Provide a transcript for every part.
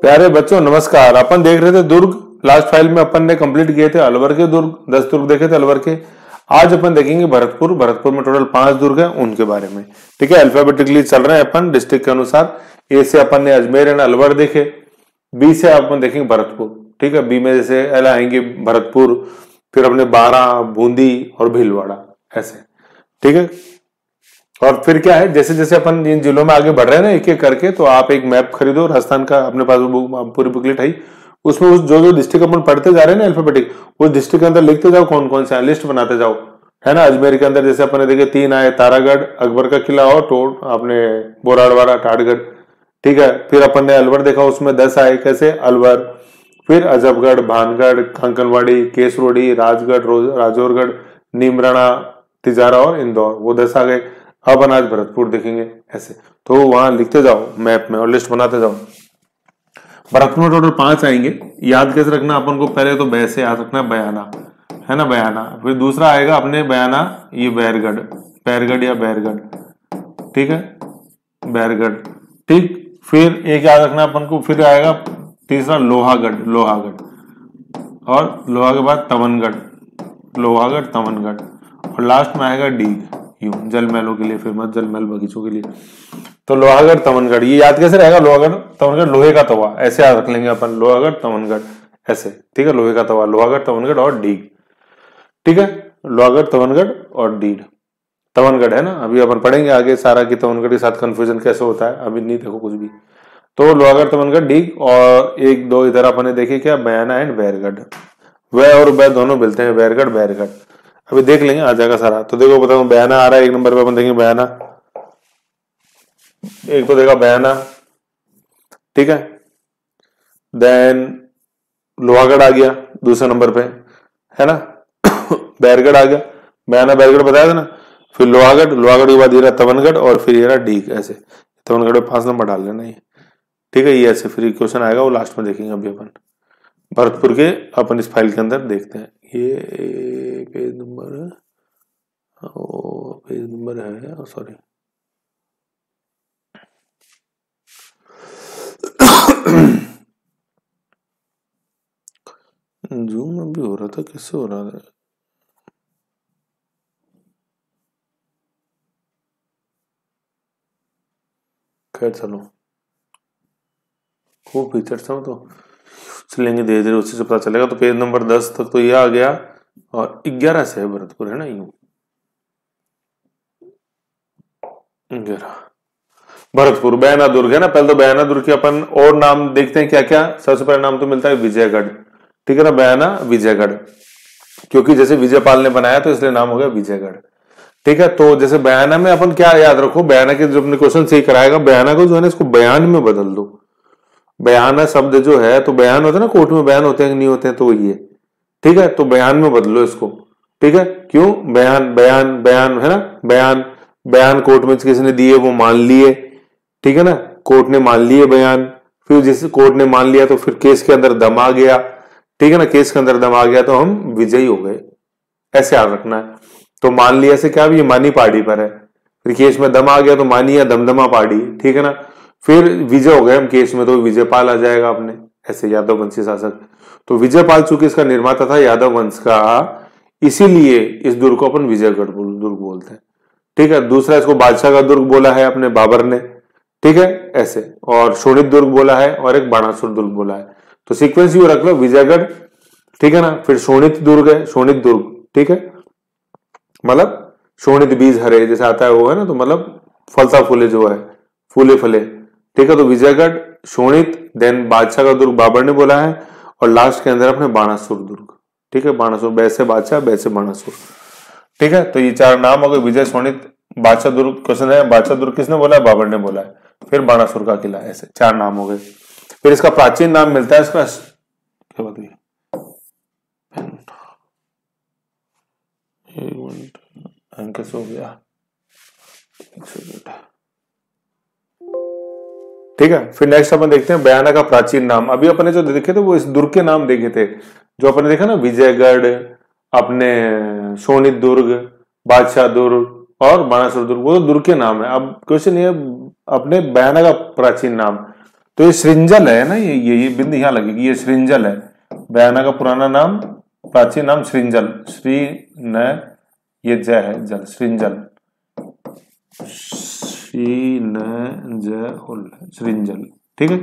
प्यारे बच्चों नमस्कार। अपन देख रहे थे दुर्ग। लास्ट फाइल में अपन ने कंप्लीट किए थे अलवर के दुर्ग, 10 दुर्ग देखे थे अलवर के। आज अपन देखेंगे भरतपुर। भरतपुर में टोटल 5 दुर्ग है, उनके बारे में। ठीक है, अल्फाबेटिकली चल रहे हैं अपन डिस्ट्रिक्ट के अनुसार। ए से अपन ने अजमेर एंड अलवर देखे, बी से अपन देखेंगे भरतपुर। ठीक है, बी में जैसे एल आएंगे भरतपुर, फिर अपने बारा, बूंदी और भीलवाड़ा, ऐसे। ठीक है, और फिर क्या है, जैसे जैसे अपन इन जिलों में आगे बढ़ रहे हैं ना एक एक करके, तो आप एक मैप खरीदो राजस्थान का, अपने पास पूरी बुकलेट है, उसमें उस जो जो डिस्ट्रिक्ट अपन पढ़ते जा रहे हैं ना अल्फाबेटिक, उस डिस्ट्रिक्ट के अंदर लिखते जाओ कौन कौन से, लिस्ट बनाते जाओ, है ना। अजमेर के अंदर जैसे अपन ने देखे 3 आए, तारागढ़, अकबर का किला और अपने बोराड़वाड़ा, टाटगढ़। ठीक है, फिर अपन ने अलवर देखा, उसमें 10 आए, कैसे, अलवर, फिर अजबगढ़, भानगढ़, कंकनवाड़ी, केसरोडी, राजगढ़, राजौरगढ़, नीमराणा, तिजारा और इंदौर, वो 10 आ गए। अब आज भरतपुर देखेंगे ऐसे, तो वहां लिखते जाओ मैप में और लिस्ट बनाते जाओ। भरतपुर में टोटल 5 आएंगे। याद कैसे रखना अपन को, पहले तो बै से याद रखना बयाना, है ना, बयाना। फिर दूसरा आएगा अपने बयाना, ये बैरगढ़, बैरगढ़ या बैरगढ़, ठीक है, बैरगढ़। ठीक, फिर एक याद रखना अपन को, फिर आएगा तीसरा लोहागढ़, लोहागढ़, और लोहा के बाद तवनगढ़, लोहागढ़, तवनगढ़, और लास्ट में आएगा डीग, यूं जल महलों के लिए फेमस, जल महल बगीचों के लिए। तो लोहागढ़, तवनगढ़, ये याद कैसे रहेगा, लोहागढ़ तवनगढ़, लोहे का तवा, ऐसे याद रख लेंगे अपन, लोहागढ़ तवनगढ़ ऐसे। ठीक है, लोहे का तवा, लोहागढ़ तवनगढ़ और डीग। ठीक है, लोहागढ़ तवनगढ़ और डीग, तवनगढ़ है ना। अभी अपन पढ़ेंगे आगे सारा कि तवनगढ़ के साथ कंफ्यूजन कैसे होता है, अभी नहीं देखो कुछ भी। तो लोहागढ़, तवनगढ़, डीग, और 1 2 इधर अपन ने देखे क्या, बयाना एंड बैरगढ़। वह और वह दोनों मिलते हैं, बैरगढ़ बैरगढ़। अभी देख लेंगे, आ जाएगा सारा। तो देखो बताओ, बयाना आ रहा है 1 नंबर पे, अपन देखेंगे बयाना, एक तो देखा बयाना, ठीक है। देन लोहागढ़ आ गया दूसरे नंबर पे, है ना। बैरगढ़ आ गया, बयाना बैरगढ़ बताया था ना। फिर लोहागढ़, लोहागढ़ के बाद ये रहा तवनगढ़, और फिर ये रहा डीग, ऐसे। तवनगढ़ में 5 नंबर डाल लेना ये, ठीक है। ये ऐसे फिर क्वेश्चन आएगा, वो लास्ट में देखेंगे अभी अपन। भरतपुर के अपन इस फाइल के अंदर देखते हैं। ये पेज नंबर है, पेज नंबर है, सॉरी, जूम अभी हो रहा था, किससे हो रहा था, खैर चलो, खूब फीचर्स है तो चलेंगे धीरे धीरे, उसी से पता चलेगा। तो पेज नंबर 10 तक तो ये आ गया, और 11 से है भरतपुर, है ना, यूं 11 भरतपुर। बयाना दुर्ग है ना। पहले तो बयाना दुर्ग के अपन और नाम देखते हैं क्या क्या। सबसे पहला नाम तो मिलता है विजयगढ़, ठीक है ना, बयाना विजयगढ़, क्योंकि जैसे विजयपाल ने बनाया तो इसलिए नाम हो गया विजयगढ़। ठीक है, तो जैसे बयाना में अपन क्या याद रखो, बयाना के जो अपने क्वेश्चन सही कराएगा, बयाना को जो है ना, इसको बयान में बदल दो। बयाना शब्द जो है, तो बयान होता है ना, कोर्ट में बयान होते हैं कि नहीं होते हैं, तो वही है। ठीक है, तो बयान में बदलो इसको। ठीक है, क्यों, बयान बयान बयान है ना, बयान बयान कोर्ट में किसी ने दिए, वो मान लिए, ठीक है ना, कोर्ट ने मान लिए बयान। फिर जिस कोर्ट ने मान लिया तो फिर केस के अंदर दम आ गया, ठीक है ना, केस के अंदर दम आ गया तो हम विजयी हो गए, ऐसे याद रखना है। तो मान लिया से क्या, ये मानी पार्टी पर है, फिर केस में दम आ गया तो मानी या दमदमा पार्टी, ठीक है ना। फिर विजय हो गए हम केस में, तो विजयपाल आ जाएगा अपने, ऐसे यादव वंशी शासक। तो विजयपाल चूंकि इसका निर्माता था यादव वंश का, इसीलिए इस दुर्ग को अपन विजयगढ़ दुर्ग बोलते हैं। ठीक है, दूसरा इसको बादशाह का दुर्ग बोला है अपने बाबर ने, ठीक है, ऐसे। और शोणित दुर्ग बोला है, और एक बाणासुर दुर्ग बोला है। तो सीक्वेंस यू रख लो, विजयगढ़, ठीक है ना, फिर शोणित दुर्ग है, शोणित दुर्ग, ठीक है, मतलब शोणित बीज हरे जैसे आता है वो, है ना, तो मतलब फलता फूले जो है, फूले फले, ठीक है। तो विजयगढ़, शोणित, देन बादशाह का दुर्ग बाबर ने बोला है, और लास्ट के अंदर अपने बाणासुर दुर्ग, ठीक है, बाणासुर, बैसे बादशाह, बैसे बाणासुर, ठीक है। तो ये 4 नाम हो गए, विजय, शोणित, बादशाह दुर्ग। क्वेश्चन है बादशाह दुर्ग किसने बोला है, बाबर ने बोला है, फिर बाणासुर का किला, ऐसे 4 नाम हो गए। फिर इसका प्राचीन नाम मिलता है, इसका क्या बात है, कैसे हो गया, ठीक है। फिर नेक्स्ट अपन देखते हैं बयाना का प्राचीन नाम। अभी अपने जो देखे थे वो इस दुर्ग के नाम देखे थे, जो अपने देखा ना, विजयगढ़, अपने शोणित दुर्ग, बादशाह दुर्ग और बाणासुर दुर्ग, वो तो दुर्ग के नाम है। अब क्वेश्चन ये अपने बयाना का प्राचीन नाम, तो ये सृंजल है ना, ये बिंदु यहाँ लगेगी, ये सृंजल है। बयाना का पुराना नाम, प्राचीन नाम सृंजल, श्री न ये जय है, जल, सृंजल, श्री न जय होल, सृंजल, ठीक है,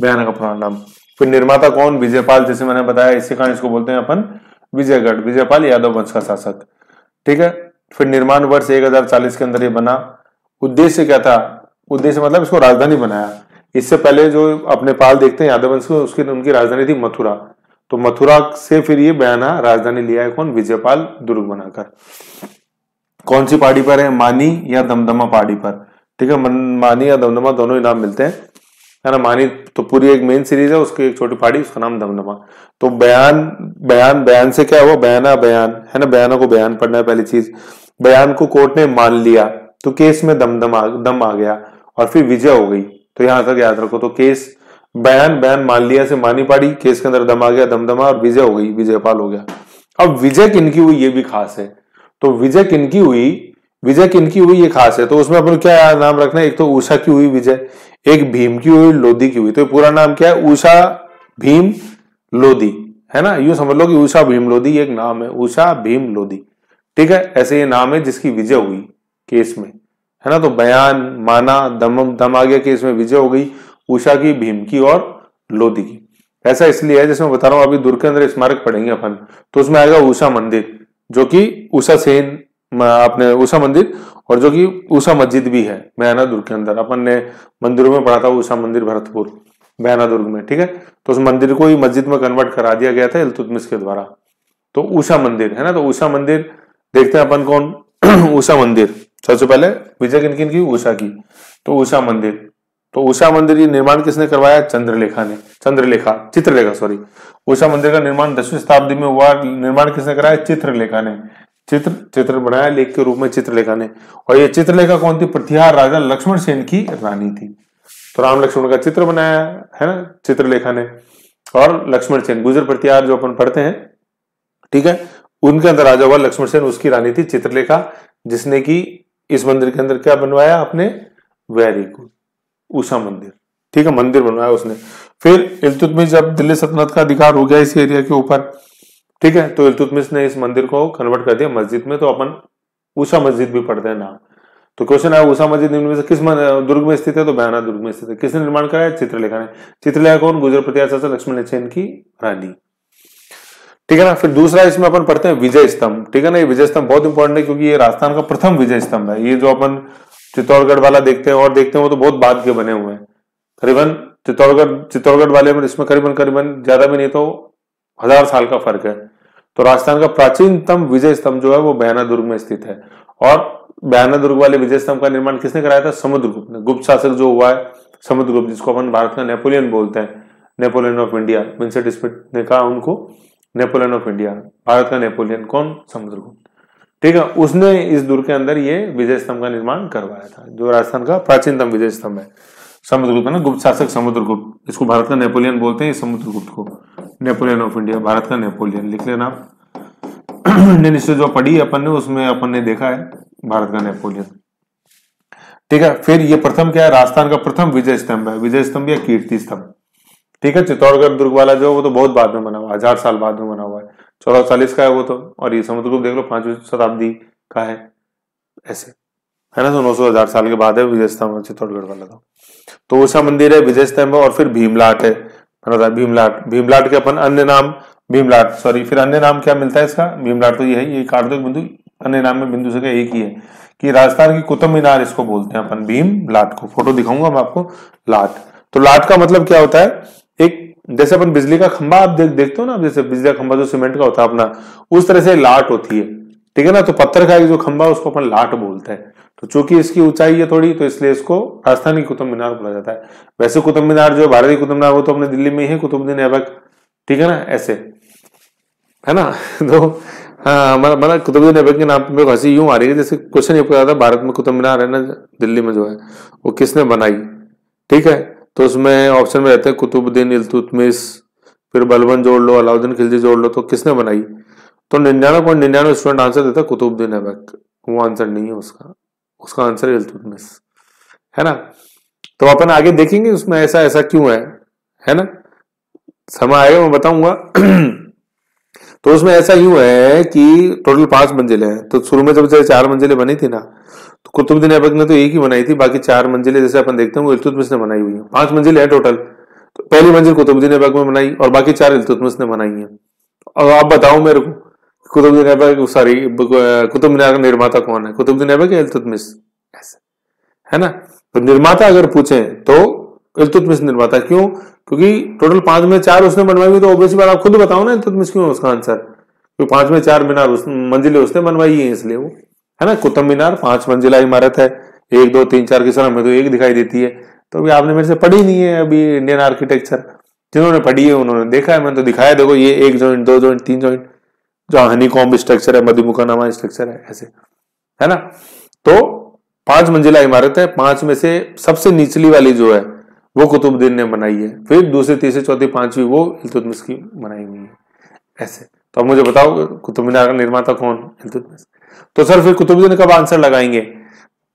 बयाना का पुराना नाम। फिर निर्माता कौन? विजयपाल, जैसे मैंने बताया, इसी कारण इसको बोलते हैं अपन विजयगढ़, विजयपाल यादव वंश का शासक, ठीक है। फिर निर्माण वर्ष 1040 के अंदर ये बना। उद्देश्य क्या था? उद्देश्य मतलब इसको राजधानी बनाया। इससे पहले जो अपने पाल देखते हैं यादव वंश को, उसकी उनकी राजधानी थी मथुरा, तो मथुरा से फिर ये बयाना राजधानी लिया है कौन? विजयपाल, दुर्ग बनाकर। कौन सी पहाड़ी पर है? मानी या दमदमा पहाड़ी पर, ठीक है। मानी या दमदमा दोनों ही नाम मिलते हैं, है ना। मानी तो पूरी एक मेन सीरीज है, उसकी एक छोटी पहाड़ी, उसका नाम दमदमा। तो बयान से क्या हुआ? बयाना, बयान है ना, बयानों को बयान पढ़ना है पहली चीज। बयान को कोर्ट ने मान लिया तो केस में दम आ गया और फिर विजय हो गई। तो यहां तक याद रखो। तो केस बयान मान लिया से मानी पड़ी, केस के अंदर दम आ गया, दमदमा, और विजय हो गई, विजयपाल हो गया। अब विजय किनकी हुई ये भी खास है। तो विजय किनकी हुई ये खास है। तो उसमें अपन क्या नाम रखना है? एक तो उषा की हुई विजय, एक भीम की हुई, लोधी की हुई। तो पूरा नाम क्या है? उषा भीम लोधी, है ना। यूं समझ लो कि उषा भीम लोधी एक नाम है, उषा भीम लोधी, ठीक है। ऐसे ये नाम है जिसकी विजय हुई केस में, है ना। तो बयान माना, दम आ गया, केस में विजय हो गई, उषा की, भीम की और लोधी की। ऐसा इसलिए है, जैसे मैं बता रहा हूं, अभी दुर्ग के अंदर स्मारक पढ़ेंगे अपन, तो उसमें आएगा उषा मंदिर, जो कि उषा सेन अपने उषा मंदिर, और जो कि उषा मस्जिद भी है बयाना दुर्ग के अंदर। अपन ने मंदिरों में पढ़ा था उषा मंदिर भरतपुर बयाना दुर्ग में, ठीक है। तो उस मंदिर को ही मस्जिद में कन्वर्ट करा दिया गया था इल्तुतमिश के द्वारा। तो उषा मंदिर, है ना। तो उषा मंदिर देखते हैं अपन कौन? उषा मंदिर सबसे पहले विजय किन की? उषा की। तो उषा मंदिर, तो उषा मंदिर ये निर्माण किसने करवाया? चित्रलेखा सॉरी। उषा मंदिर का निर्माण 10वीं शताब्दी में हुआ। निर्माण किसने कराया? चित्रलेखा ने। चित्र बनाया लेख के रूप में चित्रलेखा ने। और ये चित्रलेखा कौन थी? प्रतिहार राजा लक्ष्मण सेन की रानी थी। तो राम लक्ष्मण का चित्र बनाया है ना चित्रलेखा ने। और लक्ष्मण सेन, गुजर प्रतिहार जो अपन पढ़ते हैं, ठीक है, उनके अंदर राजा हुआ लक्ष्मण सेन, उसकी रानी थी चित्रलेखा, जिसने की इस मंदिर के अंदर क्या बनवाया? अपने वेरी गुड उषा मंदिर, ठीक है, मंदिर बनवाया उसने। फिर इल्तुतमिश जब दिल्ली सल्तनत का अधिकार हो गया इस एरिया के ऊपर, ठीक है, तो इल्तुतमिश ने इस मंदिर को कन्वर्ट कर दिया मस्जिद में। तो अपन उषा मस्जिद भी पढ़ते हैं नाम। तो क्वेश्चन है उषा मस्जिद निम्न में से किस दुर्ग में स्थित है? तो बयाना दुर्ग में स्थित है। किसने निर्माण कराया? चित्रलेखा ने। चित्रलेखा कौन? गुजर प्रतिहार लक्ष्मण सेन की रानी, ठीक है ना। फिर दूसरा इसमें अपन पढ़ते हैं विजय स्तंभ, ठीक है ना। ये विजय स्तंभ बहुत इंपॉर्टेंट है, क्योंकि ये राजस्थान का प्रथम विजय स्तंभ है। ये जो अपन चित्तौड़गढ़ वाला देखते हैं और देखते हैं, वो तो बहुत बाद के बने हुए हैं। करीबन चित्तौड़गढ़ वाले में इसमें करीबन ज्यादा भी नहीं तो 1000 साल का फर्क है। तो राजस्थान का प्राचीनतम विजय स्तंभ जो है वो बयाना दुर्ग में स्थित है। और बयाना दुर्ग वाले विजय स्तंभ का निर्माण किसने कराया था? समुद्रगुप्त ने। गुप्त शासक जो हुआ है समुद्रगुप्त, जिसको अपन भारत का नेपोलियन बोलते हैं, Napoleon of India. Vincent Smith ने कहा उनको नेपोलियन ऑफ इंडिया, भारत का नेपोलियन कौन? समुद्रगुप्त, ठीक है। उसने इस दुर्ग के अंदर ये विजय स्तंभ का निर्माण करवाया था, जो राजस्थान का प्राचीनतम विजय स्तंभ है। समुद्रगुप्त है ना, गुप्त शासक समुद्रगुप्त, इसको भारत का नेपोलियन बोलते हैं। समुद्रगुप्त को नेपोलियन ऑफ इंडिया, भारत का नेपोलियन लिख लेना। इंडियन हिस्ट्री जो पढ़ी अपन ने, उसमें अपन ने देखा है भारत का नेपोलियन, ठीक है। फिर ये प्रथम क्या है? राजस्थान का प्रथम विजय स्तंभ है, विजय स्तंभ या कीर्ति स्तंभ, ठीक है। चित्तौड़गढ़ दुर्ग वाला जो वो तो बहुत बाद में बना हुआ है, 1000 साल बाद में बना हुआ है, 1440 का है वो तो। और ये समुद्रगुप्त देख लो 5वीं शताब्दी का है, ऐसे है ना। तो 900-1000 साल के बाद है विजय स्तंभ चित्तौड़गढ़ वाला। तो उषा मंदिर है, विजय स्तंभ है, और फिर भीमलाट है, भीमलाट के अपन अन्य नाम भीमलाट, सॉरी, फिर अन्य नाम क्या मिलता है इसका? भीमलाट तो ये है, ये काट दो बिंदु, अन्य नाम में बिंदु से एक ही है कि राजस्थान की कुतुब मीनार इसको बोलते हैं अपन, भीमलाट को। फोटो दिखाऊंगा मैं आपको। लाट, तो लाट का मतलब क्या होता है? एक जैसे अपन बिजली का खंभा आप देखते हो ना, जैसे बिजली का खंभा जो सीमेंट का होता है अपना, उस तरह से लाट होती है, ठीक है ना। तो पत्थर का एक जो खंभा उसको अपन लाट बोलते हैं। तो चूंकि इसकी ऊंचाई है थोड़ी, तो इसलिए इसको राजस्थान की कुतुब मीनार बोला जाता है। वैसे कुतुब मीनार जो भारतीय कुतुब मीनार वो तो अपने दिल्ली में ही है, कुतुबुद्दीन ऐबक, ठीक है ना, ऐसे है ना। तो हाँ, हमारा कुतुबुद्दीन ऐबक के नाम पे हंसी यूं आ रही है, जैसे क्वेश्चन ये पूछा था भारत में कुतुब मीनार है ना दिल्ली में जो है, वो किसने बनाई, ठीक है। तो उसमें ऑप्शन में रहते हैं कुतुबुद्दीन, इल्तुतमिश, फिर बलबन जोड़ लो, अलाउद्दीन खिलजी जोड़ लो, तो किसने बनाई? तो 99.99 स्टूडेंट आंसर देता है कुतुबुद्दीन ऐबक। वो आंसर नहीं है उसका आंसर है इल्तुतमिश, है ना। तो अपन आगे देखेंगे उसमें ऐसा ऐसा क्यों है ना, समय आएगा मैं बताऊंगा। तो उसमें ऐसा यूं है कि टोटल 5 मंजिलें हैं। तो शुरू में जब 4 मंजिलें बनी थी ना, तो कुतुबुद्दीन ऐबक ने तो एक ही बनाई थी, बाकी 4 मंजिलें जैसे अपन देखते हैं वो इल्तुतमिश ने बनाई हुई है। 5 मंजिलें हैं टोटल, तो पहली मंजिल कुतुबुद्दीन ऐबक में बनाई और बाकी 4 इल्तुतमिश ने बनाई है। और आप बताओ मेरे को, कुतुबुद्दीन ऐबक सॉरी कुतुब मीनार का निर्माता कौन है, कुतुबुद्दीन ऐबक या इल्तुतमिश, ऐसे है ना। तो निर्माता अगर पूछे तो इल्तुतमिश निर्माता, क्यों, क्योंकि टोटल 5 में 4 उसने बनवाई हुई, तो ऑब्वियसली बात आप खुद बताओ ना इल्तुतमिश क्यों है उसका आंसर, क्योंकि 5 में 4 मीनार मंजिलें उसने बनवाई है इसलिए वो, है ना। कुतुब मीनार 5 मंजिला इमारत है, 1 2 3 4 की सर हमें तो एक दिखाई देती है। तो अभी आपने मेरे से पढ़ी नहीं है अभी इंडियन आर्किटेक्चर, जिन्होंने पढ़ी है उन्होंने देखा है, मैंने तो दिखाया, देखो ये 1 जॉइंट 2 जॉइंट 3 जॉइंट, जो हनीकॉम्ब स्ट्रक्चर है, मधुमुखनामा स्ट्रक्चर है, ऐसे, है ना। तो 5 मंजिला इमारत है, 5 में से सबसे निचली वाली जो है वो कुतुबुद्दीन ने बनाई है, फिर दूसरी तीसरी चौथी पांचवी वो इल्तुतमिश की बनाई हुई है, ऐसे। तो अब मुझे बताओ कुतुब मीनार का निर्माता कौन, इल्तुतमिश। तो सर फिर कुतुबुद्दीन कब आंसर लगाएंगे,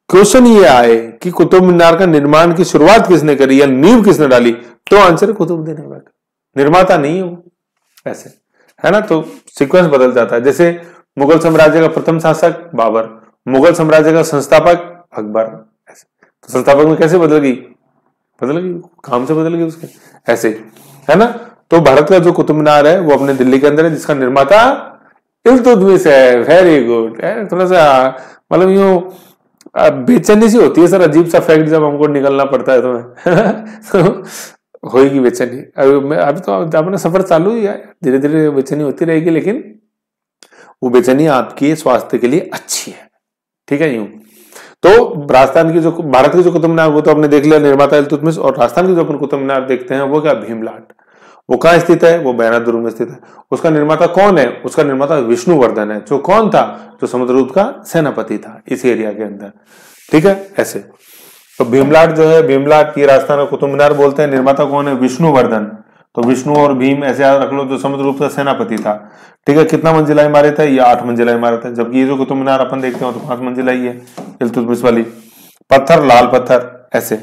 क्वेश्चन ये आए कि कुतुब मीनार का निर्माण की शुरुआत किसने करी या नींव किसने डाली, तो आंसर कुतुबुद्दीन ऐबक, निर्माता नहीं है वो, ऐसे, है ना। तो सीक्वेंस बदल जाता है, जैसे मुगल साम्राज्य का प्रथम शासक बाबर, मुगल साम्राज्य का संस्थापक अकबर, ऐसे। तो संस्थापक में कैसे बदल गई काम से बदल गई उसके, ऐसे, है ना। तो भारत का जो कुतुब मीनार है वो अपने दिल्ली के अंदर है, जिसका निर्माता इल्तुतमिश है। वेरी गुड, थोड़ा सा मतलब यूं बेचैनी सी होती है सर, अजीब सा फैक्ट जब हमको निकलना पड़ता है तो होगी बेचैनी। अभी तो अपना सफर चालू ही है, धीरे धीरे बेचैनी होती रहेगी, लेकिन वो बेचैनी आपके स्वास्थ्य के लिए अच्छी है, ठीक है। यूं तो राजस्थान की जो भारत की जो कुतुब मीनार वो तो आपने देख लिया, निर्माता इल्तुतमिश। और राजस्थान की जो अपन कुतुब मीनार देखते हैं वो क्या, भीमलाट, वो कहाँ स्थित है, वो बयाना दुर्ग में स्थित है। उसका निर्माता कौन है, उसका निर्माता विष्णुवर्धन है, जो कौन था, जो समुद्रगुप्त का सेनापति था इस एरिया के अंदर, ठीक है, ऐसे। तो भीमलाट जो है, भीमलाट की राजस्थान का कुतुब मीनार बोलते हैं, निर्माता कौन है, विष्णुवर्धन। तो विष्णु और भीम ऐसे याद रख लो, जो समुद्रगुप्त का सेनापति था, ठीक है। कितना मंजिला इमारत है, ये 8 मंजिला इमारत है, जबकि ये जो कुतुब मीनार अपन देखते हो तो 5 मंजिला ही है, इल्तुतमिश वाली। पत्थर, लाल पत्थर, ऐसे,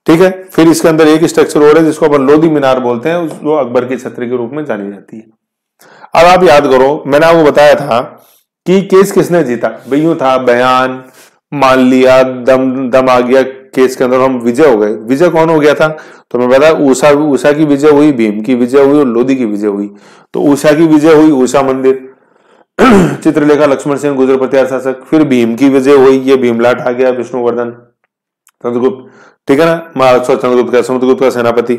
ठीक है। फिर इसके अंदर एक स्ट्रक्चर और है जिसको अपन लोधी मीनार बोलते हैं, जो अकबर की छतरी के रूप में जानी जाती है। अब आप याद करो, मैंने आपको बताया था कि केस किसने जीता, भाई यूं था, बयान मान लिया, दम आ गया केस के अंदर, हम विजय हो गए। विजय कौन हो गया था, तो मैं बताया उषा की विजय हुई, भीम की विजय हुई और लोधी की विजय हुई। तो उषा की विजय हुई, उषा मंदिर, चित्रलेखा लक्ष्मण सेन गुजर प्रतिहार शासक। फिर भीम की विजय हुई, ये भीमलाट आ गया, विष्णुवर्धन, चंद्रगुप्त, ठीक है ना, चंद्रगुप्त का, समुद्रगुप्त का सेनापति,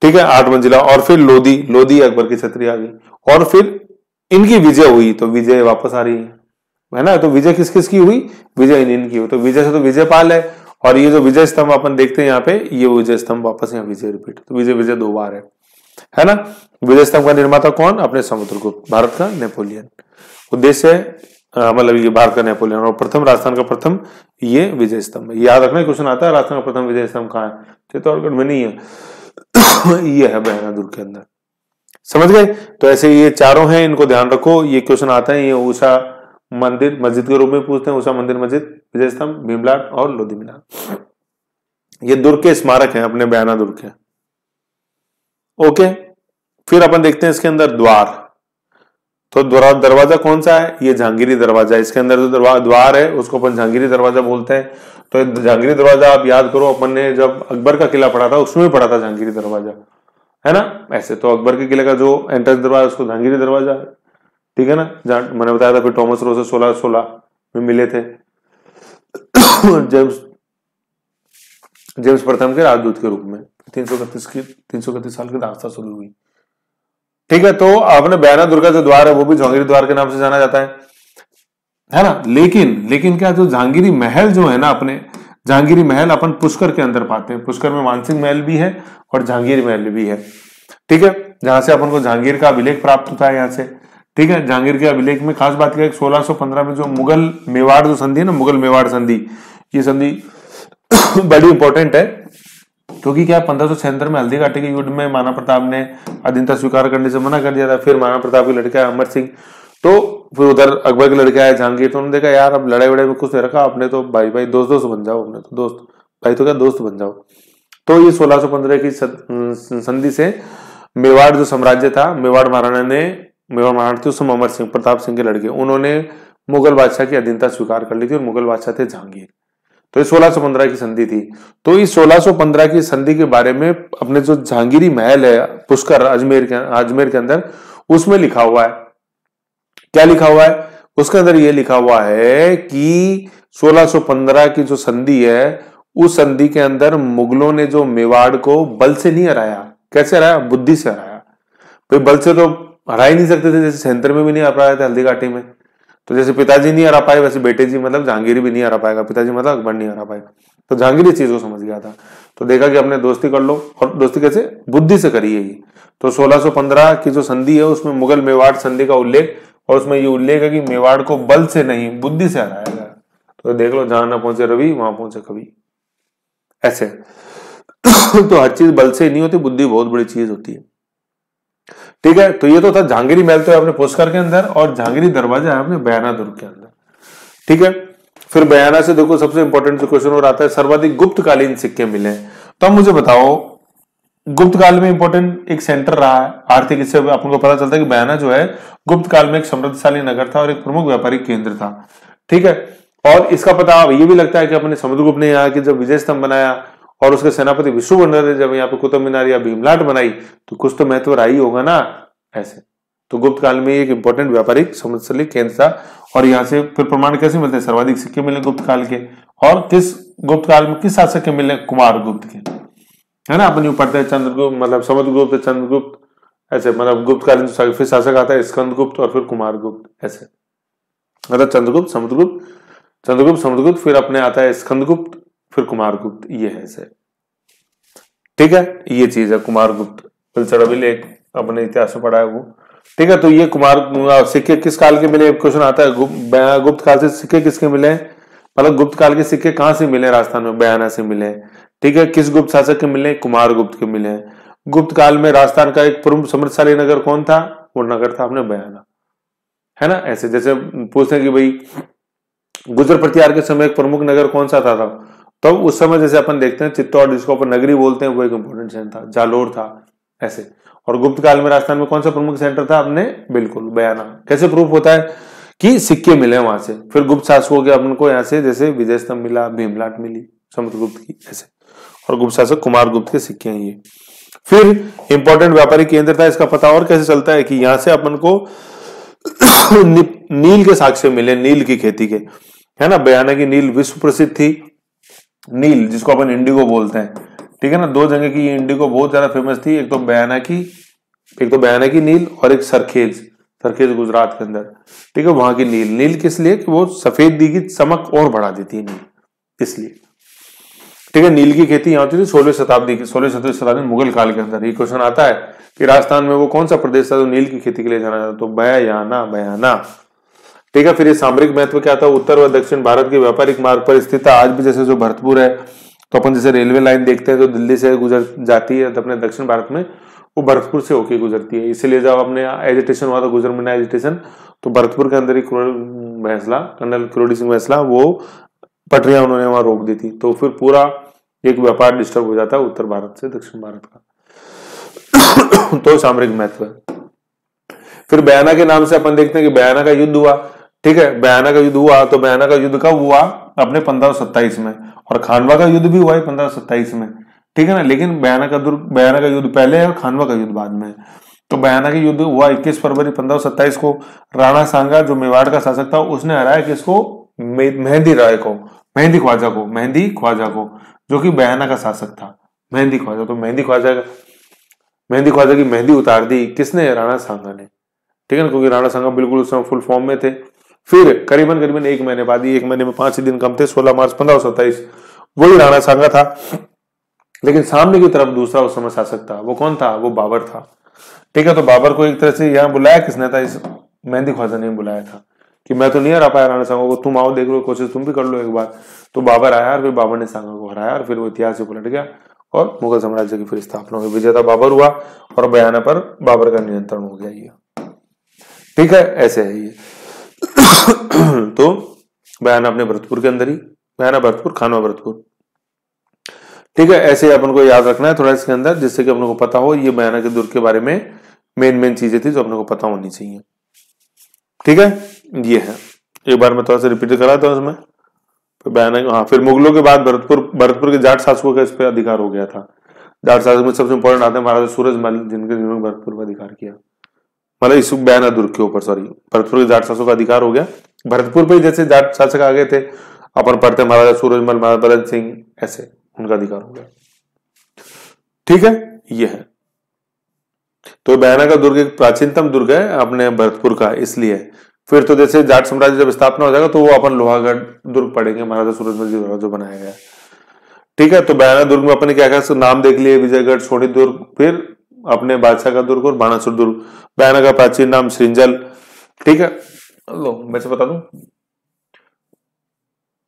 ठीक है, 8 मंजिला। और फिर लोधी अकबर की छतरी आ गई, और फिर इनकी विजय हुई, तो विजय वापस आ रही है ना। तो विजय किस किस की हुई, विजय इनकी हुई। तो विजय से तो विजयपाल है, और ये जो विजय स्तंभ अपन देखते हैं यहाँ पे, ये विजय स्तंभ वापस यहाँ विजय रिपीट, तो विजय 2 बार है ना। विजय स्तंभ का निर्माता कौन, अपने समुद्रगुप्त, भारत का नेपोलियन। उद्देश्य मतलब ये भारत का नेपोलियन, और प्रथम राजस्थान का प्रथम ये विजय स्तंभ। याद रखना, क्वेश्चन आता है राजस्थान का प्रथम विजय स्तंभ कहाँ है, चित्तौड़गढ़ में नहीं है ये है बयाना दुर्ग के अंदर, समझ गए। तो ऐसे ये चारों हैं, इनको ध्यान रखो, ये क्वेश्चन आता है। ये उषा मंदिर मस्जिद के रूप में पूछते हैं, उषा मंदिर मस्जिद, विजय स्तंभ, भीमलाट और लोधी मीनार, ये दुर्ग के स्मारक हैं, अपने बयाना दुर्ग के, ओके। फिर अपन देखते हैं इसके अंदर द्वार। तो दरवाजा कौन सा है, ये जहांगीरी दरवाजा। इसके अंदर जो द्वार है उसको अपन जहांगीरी दरवाजा बोलते हैं। तो जहांगीरी दरवाजा आप याद करो, अपन ने जब अकबर का किला पढ़ा था उसमें भी पढ़ा था जहांगीरी दरवाजा, है ना, ऐसे। तो अकबर के किले का जो एंट्रेंस दरवाजा उसको जहांगीरी दरवाजा, ठीक है ना। जहां मैंने बताया था फिर थॉमस रो से 1616 में मिले थे जेम्स प्रथम के राजदूत के रूप में, 331 साल की दास्ता शुरू हुई, ठीक है। तो आपने बयाना दुर्गा जो द्वार है वो भी जहांगीरी द्वार के नाम से जाना जाता है ना। लेकिन क्या, जो जहांगीरी महल जो है ना, अपने जहांगीरी महल अपन पुष्कर के अंदर पाते हैं। पुष्कर में मानसिंह महल भी है और जहांगीरी महल भी है, ठीक है, जहां से अपन को जहांगीर का अभिलेख प्राप्त होता है यहाँ से, ठीक है। जहांगीर के अभिलेख में खास बात क्या है, 1615 में जो मुगल मेवाड़ जो संधि है ना, मुगल मेवाड़ संधि, ये संधि बड़ी इंपॉर्टेंट है, क्योंकि क्या 1576 में हल्दी घाटी के युद्ध में महाराणा प्रताप ने अधीनता स्वीकार करने से मना कर दिया था। फिर महाराणा प्रताप के लड़का अमर सिंह, तो फिर उधर अकबर के लड़का है जहांगीर, तो उन्होंने देखा यार अब लड़ाई वड़ाई में कुछ नहीं रखा, अपने तो भाई दोस्त बन जाओ, अपने तो दोस्त भाई तो क्या दोस्त बन जाओ, तो ये 1615 की संधि से मेवाड़ जो साम्राज्य था, मेवाड़ महाराणा थे उस समय अमर सिंह, प्रताप सिंह के लड़के, उन्होंने मुगल बादशाह की अधीनता स्वीकार कर ली थी और मुगल बादशाह थे जहांगीर। तो ये 1615 की संधि थी। तो इस 1615 की संधि के बारे में अपने जो जहांगीरी महल है पुष्कर अजमेर के अंदर, उसमें लिखा हुआ है। क्या लिखा हुआ है उसके अंदर? ये लिखा हुआ है कि 1615 की जो संधि है, उस संधि के अंदर मुगलों ने जो मेवाड़ को बल से नहीं हराया। कैसे हराया? बुद्धि से हराया। भाई बल से तो हरा ही नहीं सकते थे, जैसे सेंटर में भी नहीं हरा पाए थे हल्दी घाटी में। तो जैसे पिताजी नहीं हरा पाए, वैसे बेटे जी मतलब जहांगीर भी नहीं हरा पाएगा, पिताजी मतलब अकबर नहीं हरा पाएगा। तो जहांगीर इस चीज को समझ गया था, तो देखा कि अपने दोस्ती कर लो, और दोस्ती कैसे? बुद्धि से करी है ये। तो 1615 की जो संधि है उसमें मुगल मेवाड़ संधि का उल्लेख, और उसमें ये उल्लेख है कि मेवाड़ को बल से नहीं बुद्धि से हराया गया। तो देख लो, जहां ना पहुंचे रवि वहां पहुंचे कवि, ऐसे। तो हर चीज बल से नहीं होती, बुद्धि बहुत बड़ी चीज होती है। ठीक है, तो ये तो था जहांगीरी महल तो है अपने पुष्कर के अंदर, और जहांगीरी दरवाजा है अपने बयाना दुर्ग के अंदर। ठीक है, फिर बयाना से देखो सबसे इंपॉर्टेंट जो क्वेश्चन और आता है, सर्वाधिक गुप्तकालीन सिक्के मिले। तो अब मुझे बताओ, गुप्त काल में इंपॉर्टेंट एक सेंटर रहा है आर्थिक, इससे आपको पता चलता है कि बयाना जो है गुप्त काल में एक समृद्धशाली नगर था और एक प्रमुख व्यापारिक केंद्र था। ठीक है, और इसका पता ये भी लगता है कि अपने समुद्रगुप्त ने यहाँ की जब विजय स्तंभ बनाया और उसके सेनापति विष्णुवर्धन ने जब यहाँ पे कुतुब मीनार या भीमलाट बनाई, तो कुछ तो महत्व रहा ही होगा ना, ऐसे। तो गुप्त काल में एक इंपॉर्टेंट व्यापारिक समृद्धशाली केंद्र था, और यहाँ से फिर प्रमाण कैसे मिलते हैं? सर्वाधिक सिक्के मिले गुप्त काल के, और किस गुप्त काल में किस शासक के मिले? कुमार गुप्त के, है ना। अपन यूं पढ़ते हैं चंद्रगुप्त, मतलब समुद्रगुप्त, चंद्रगुप्त, ऐसे, मतलब गुप्त कालीन फिर शासक आता है स्कंदगुप्त और फिर कुमार गुप्त, ऐसे। मतलब चंद्रगुप्त, समुद्रगुप्त, फिर अपने आता है स्कंदगुप्त, फिर कुमार गुप्त, ये है ऐसे। ठीक है, ये चीज है कुमार गुप्त, एक अपने इतिहास में पढ़ा है वो। ठीक है, तो ये कुमार सिक्के किस काल के मिले? क्वेश्चन आता है, गुप्त काल से सिक्के किसके मिले? मतलब गुप्त काल के सिक्के कहां से मिले? राजस्थान में बयाना से मिले। ठीक है, किस गुप्त शासक के मिले? कुमार गुप्त के मिले। गुप्त काल में राजस्थान का एक प्रमुख समृद्धशाली नगर कौन था? वो नगर था अपने बयाना, है ना। ऐसे जैसे पूछते हैं कि भाई गुजर प्रतिहार के समय एक प्रमुख नगर कौन सा था? तो उस समय जैसे अपन देखते हैं चित्तौड़, जिसको अपन नगरी बोलते हैं, वो एक इंपॉर्टेंट शहर था। जालोर था, ऐसे। और गुप्त काल में राजस्थान में कौन सा प्रमुख सेंटर था? अपने बिल्कुल बयाना। कैसे प्रूफ होता है? कि सिक्के मिले वहां से। फिर गुप्त शासकों के अपन को यहाँ से जैसे विजय स्तंभ मिला, भीमलाट मिली समुद्रगुप्त की, ऐसे। और गुप्त शासक कुमार गुप्त के सिक्के हैं ये। फिर इंपॉर्टेंट व्यापारिक केंद्र था, इसका पता और कैसे चलता है कि यहां से अपन को नील के साक्ष्य मिले, नील की खेती के, है ना। बयाना की नील विश्व प्रसिद्ध थी। नील जिसको अपन इंडिगो बोलते हैं, ठीक है ना। दो जगह की ये इंडिगो बहुत ज्यादा फेमस थी, एक तो बयाना की नील, और एक सरखेज गुजरात के अंदर। ठीक है, वहां की नील किस लिए? कि वो सफेदी की चमक और बढ़ा देती है नील, इसलिए। ठीक है, नील की खेती यहाँ होती थी 16वीं शताब्दी मुगल काल के अंदर। ये क्वेश्चन आता है कि राजस्थान में वो कौन सा प्रदेश था जो नील की खेती के लिए जाना जाता? तो बयाना। ठीक है, फिर ये सामरिक महत्व क्या था? उत्तर व दक्षिण भारत के व्यापारिक मार्ग पर स्थित था। आज भी जैसे जो भरतपुर है, तो अपन जैसे रेलवे लाइन देखते हैं जो दिल्ली से गुजर जाती है, तो अपने दक्षिण भारत में वो भरतपुर से होके गुजरती है। इसीलिए जब अपने एजिटेशन हुआ था, गुजरमना एजिटेशन, तो भरतपुर के अंदर ही कर्नल किरोड़ी सिंह बैंसला, वो पटरियां उन्होंने वहां रोक दी थी। तो फिर पूरा एक व्यापार डिस्टर्ब हो जाता है उत्तर भारत से दक्षिण भारत का। तो सामरिक महत्व है। फिर बयाना के नाम से अपन देखते हैं कि बयाना का युद्ध हुआ। ठीक है, बयाना का युद्ध हुआ, तो बयाना का युद्ध कब हुआ? अपने 1527 में। और खानवा का युद्ध भी हुआ है 1527 में। ठीक है ना, लेकिन बयाना का युद्ध पहले है और खानवा का युद्ध बाद में है। तो बयाना का युद्ध हुआ 21 फरवरी 1527 को। राणा सांगा जो मेवाड़ का शासक था, उसने हराया किसको? मेहंदी ख्वाजा को, जो कि बयाना का शासक था। मेहंदी ख्वाजा, तो मेहंदी ख्वाजा की मेहंदी उतार दी किसने? राणा सांगा ने। ठीक है ना, क्योंकि राणा सांगा बिल्कुल उस समय फुल फॉर्म में थे। फिर करीबन 1 महीने बाद, 1 महीने में 5 दिन कम थे, 16 मार्च 1527 वही राणा सांगा था। लेकिन सामने की तरफ दूसरा उस समय शासक था, वो कौन था? वो बाबर था। ठीक है, तो बाबर को एक तरह से यहाँ बुलाया किसने था? इस मेहंदी ख्वाजा ने बुलाया था कि मैं तो नहीं हरा पाया राणा सांगा को, तुम आओ, देख लो, कोशिश तुम भी कर लो एक बार। तो बाबर आया और फिर बाबर ने सांगा को हराया, और फिर वो इतिहास से पलट गया और मुगल साम्राज्य की फिर स्थापना हुई। विजेता बाबर हुआ और बयाना पर बाबर का नियंत्रण हो गया ये। ठीक है, ऐसे है ये। तो बयाना अपने भरतपुर के अंदर ही, बयाना भरतपुर, खानवा भरतपुर। ठीक है, ऐसे अपन को याद रखना है थोड़ा इसके अंदर, जिससे कि अपन को पता हो ये बयाना के दुर्ग के बारे में मेन चीजें थी जो अपन को पता होनी चाहिए। ठीक है, ये है, एक बार मैं थोड़ा सा रिपीट कराता हूँ इसमें। बयाना, हाँ, फिर मुगलों के बाद भरतपुर के जाट शासकों का इस पे अधिकार हो गया था। जाट शासक में सबसे इंपॉर्टेंट आते हैं महाराजा सूरजमल, जिन्होंने भरतपुर पर अधिकार किया, मतलब इस बयाना दुर्ग के ऊपर, सॉरी, भरतपुर के जाट शासकों का अधिकार हो गया। भरतपुर पे जैसे जाट शासक आ गए थे, अपन पढ़ते महाराजा सूरजमल, महाराजा बलद सिंह, ऐसे उनका अधिकार हो गया। ठीक है, ये है। तो बयाना का दुर्ग एक प्राचीनतम दुर्ग है अपने भरतपुर का, इसलिए। फिर तो जैसे जाट साम्राज्य जब स्थापना हो जाएगा तो वो अपन लोहागढ़ दुर्ग पढ़ेंगे, महाराजा सूरजमल जी द्वारा जो बनाया गया। ठीक है, तो बयाना दुर्ग में अपने क्या क्या नाम देख लिए, विजयगढ़, सोनी दुर्ग, फिर अपने बादशाह का दुर्ग और बाणासुर दुर्ग। बयाना का प्राचीन नाम श्रृंजल। ठीक है, लो मैं से बता दूं,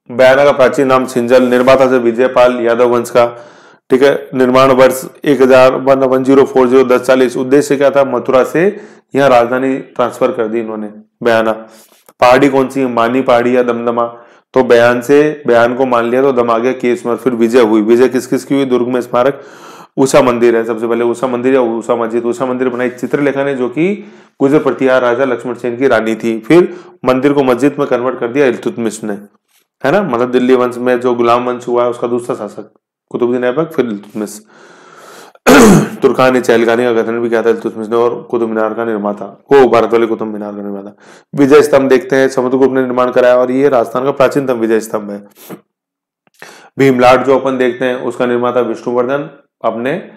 बयाना का प्राचीन नाम श्रृंजल, निर्माता से विजयपाल यादव वंश का। ठीक है, निर्माण वर्ष 1040 उद्देश्य क्या था, मथुरा से यहाँ राजधानी ट्रांसफर कर दी इन्होंने, बयाना। पहाड़ी कौन सी है, मानी पहाड़ी या दमदमा, तो बयान को मान लिया तो दम आ गया केसमर। फिर विजय हुई, विजय किस किस की हुई, दुर्ग में स्मारक, उषा मंदिर है सबसे पहले, उषा मंदिर या उषा मस्जिद, उषा मंदिर बनाई चित्रलेखा ने, जो कि गुजर प्रतिहार राजा लक्ष्मण सेन की रानी थी। फिर मंदिर को मस्जिद में कन्वर्ट कर दिया इल्तुतमिश ने, है ना, मतलब दिल्ली वंश में जो गुलाम वंश हुआ है उसका दूसरा शासक कुतुबुद्दीन ऐबक, फिर इल्तुतमिश। तुर्कानी चहलगानी का गठन भी किया था इल्तुतमिश ने, और कुतुब मीनार का निर्माता, वो भारत वाले कुतुब मीनार का निर्माता। विजय स्तंभ देखते हैं, समुद्रगुप्त ने निर्माण कराया, और ये राजस्थान का प्राचीनतम विजय स्तंभ है। भीमलाट जो अपन देखते हैं उसका निर्माता विष्णुवर्धन, अपने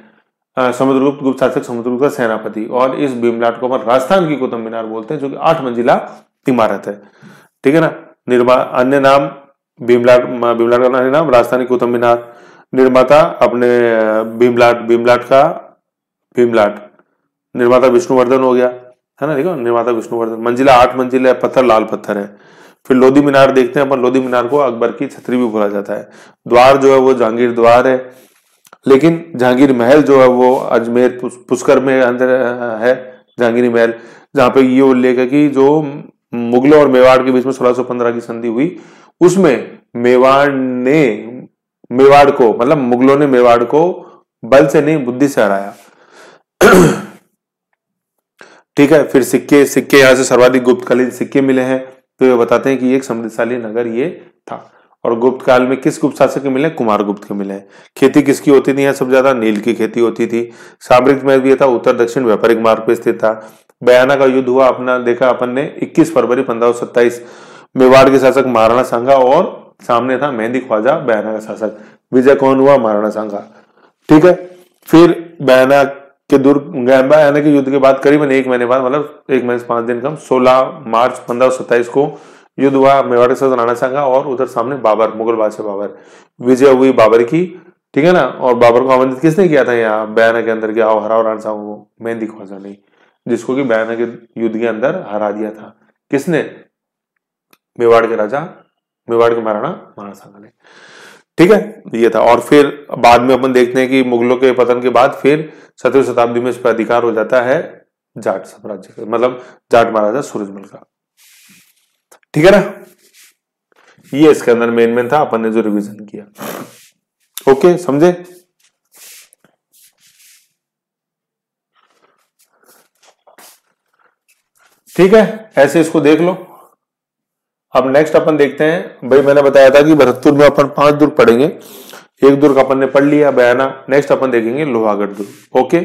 समुद्रगुप्त, गुप्त शासक समुद्रगुप्त का सेनापति। और इस भीमलाट को अपन राजस्थान की कुतुब मीनार बोलते हैं, जो कि 8 मंजिला इमारत है। ठीक है ना, अन्य नाम भीमलाट का नाम राजस्थानी कुतुब मीनार। निर्माता अपने भीमलाट निर्माता विष्णुवर्धन हो गया, है ना, देखो निर्माता विष्णुवर्धन। मंजिला 8 मंजिल है, पत्थर लाल पत्थर है। फिर लोधी मीनार देखते हैं अपन, लोधी मीनार को अकबर की छतरी भी बोला जाता है। द्वार जो है वो जहांगीर द्वार है, लेकिन जहांगीर महल जो है वो अजमेर पुष्कर में अंदर है, जहांगीरी महल, जहां पे ये उल्लेख है कि जो मुगलों और मेवाड़ के बीच में 1615 की संधि हुई, उसमें मेवाड़ को, मतलब मुगलों ने मेवाड़ को बल से नहीं बुद्धि से हराया। ठीक है, फिर सिक्के यहां से सर्वाधिक गुप्तकालीन सिक्के मिले हैं, तो ये बताते हैं कि एक समृद्धशाली नगर ये था। और गुप्त काल में किस गुप्त शासक के मिले, कुमार गुप्त के मिले। खेती किसकी होती थी यहाँ सबसे ज्यादा, नील की खेती होती थी। सामरिक महल भी था, उत्तर दक्षिण व्यापारिक मार्ग पर स्थित था। बयाना का युद्ध हुआ अपना, देखा अपन ने 21 फरवरी 1527, मेवाड़ के शासक महाराणा सांगा और सामने था मेहंदी ख्वाजा बयाना का शासक। विजय कौन हुआ, महाराणा सांगा। ठीक है, फिर बयाना के युद्ध के बाद करीबन 1 महीने बाद, मतलब 1 महीने से 5 दिन कम, 16 मार्च 1527 को युद्ध हुआ मेवाड़ के साथ राणा सांगा, और उधर सामने बाबर, मुगल बादशाह बाबर। विजय हुई बाबर की। ठीक है ना, और बाबर को आमंत्रित किसने किया था यहाँ बयाना के अंदर, क्या हराओ राणा सांगा को, मेहंदी ख्वाजा ने, जिसको कि बयाना के युद्ध के अंदर हरा दिया था। किसने, मेवाड़ के महाराणा सांगा ने। ठीक है, ये था। और फिर बाद में अपन देखते हैं कि मुगलों के पतन के बाद फिर 17वीं शताब्दी में इस पर अधिकार हो जाता है जाट साम्राज्य का, मतलब जाट महाराजा सूरजमल का। ठीक है ना, ये इसके अंदर मेन था, अपन ने जो रिवीजन किया। ओके, समझे। ठीक है, ऐसे इसको देख लो। अब नेक्स्ट अपन देखते हैं, भाई मैंने बताया था कि भरतपुर में अपन 5 दुर्ग पढ़ेंगे, एक दुर्ग अपन ने पढ़ लिया बयाना। नेक्स्ट अपन देखेंगे लोहागढ़ दुर्ग। ओके।